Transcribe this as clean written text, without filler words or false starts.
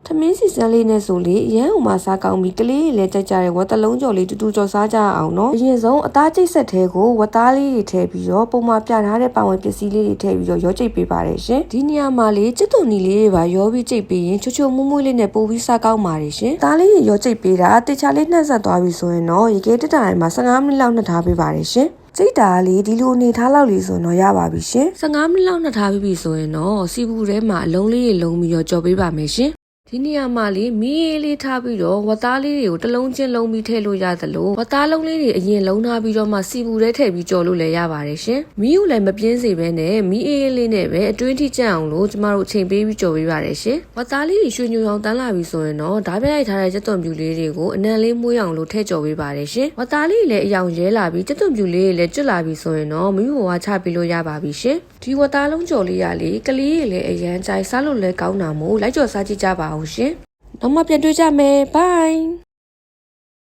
ထမင်းစီစမ်းလေးနဲ့ဆိုလေရမ်းဥမာစားကောင်းပြီးကလေးတွေလည်းကြိုက်ကြတဲ့ဝတ်တလုံးကြော်လေးတူတူကြော်စားကြအောင်နော်အရင်ဆုံးအသားကျိတ်ဆက်သေးကိုဝတ်သားလေးတွေထည့်ပြီးတော့ပုံမှန်ပြထားတဲ့ပါဝင်ပစ္စည်းလေးတွေထည့်ပြီးတော့ရောကျိတ်ပေးပါတယ်ရှင်ဒီနေရာမှာလေကျွတ်တုံနီလေးတွေပါရောပြီးကျိတ်ပေးရင်ချိုချိုမွမွလေးနဲ့ပို့ပြီးစားကောင်းပါတယ်ရှင်သားလေးတွေရောကျိတ်ပေးတာတေချာလေးနှက်ဆက်သွားပြီဆိုရင်တော့ရေခဲတက်တာတိုင်းမှာ15မိနစ်လောက်နှက်ထားပေးပါတယ်ရှင်ကျိတ်တာလေးဒီလိုအနေထားလောက်လေးဆိုတော့ရပါပြီရှင်15မိနစ်လောက်နှက်ထားပြီးပြီဆိုရင်တော့စီပူထဲမှာအလုံးလေးတွေလုံးပြီးတော့ကြော်ပေးပါမယ်ရှင်ဒီနေရာမှာလေမီးအေးလေးထားပြီးတော့ဝတ်သားလေးတွေကိုတစ်လုံးချင်းလုံးပြီးထည့်လို့ရသလိုဝတ်သားလုံးလေးတွေအရင်လုံးထားပြီးတော့မှစီပူထဲထည့်ပြီးကြော်လို့လည်းရပါတယ်ရှင်မီးကိုလည်းမပြင်းစေဘဲနဲ့မီးအေးလေးနဲ့ပဲအတွင်းထိကျအောင်လို့ကျမတို့အချိန်ပေးပြီးကြော်ပေးပါတယ်ရှင်ဝတ်သားလေးတွေရွှေညူအောင်တန်းလာပြီဆိုရင်တော့ဓာတ်ပြရိုက်ထားတဲ့ကြက်သွန်ပြူလေးတွေကိုအနံလေးမှုအောင်လို့ထည့်ကြော်ပေးပါတယ်ရှင်ဝတ်သားလေးတွေလည်းအယောင်ရဲလာပြီးကြက်သွန်ပြူလေးတွေလည်းကျွတ်လာပြီဆိုရင်တော့မီးဘဝချပေးလို့ရပါပြီရှင်ဒီဝတ်သားလုံးကြော်လေးရလေကလေးတွေလည်းအရန်ကြိုက်စားလို့လည်းကောင်းတာမို့လိုက်ကြော်စားကြည့်ကြပါဦးရှင်နောက်မှပြန်တွေ့ကြမယ် bye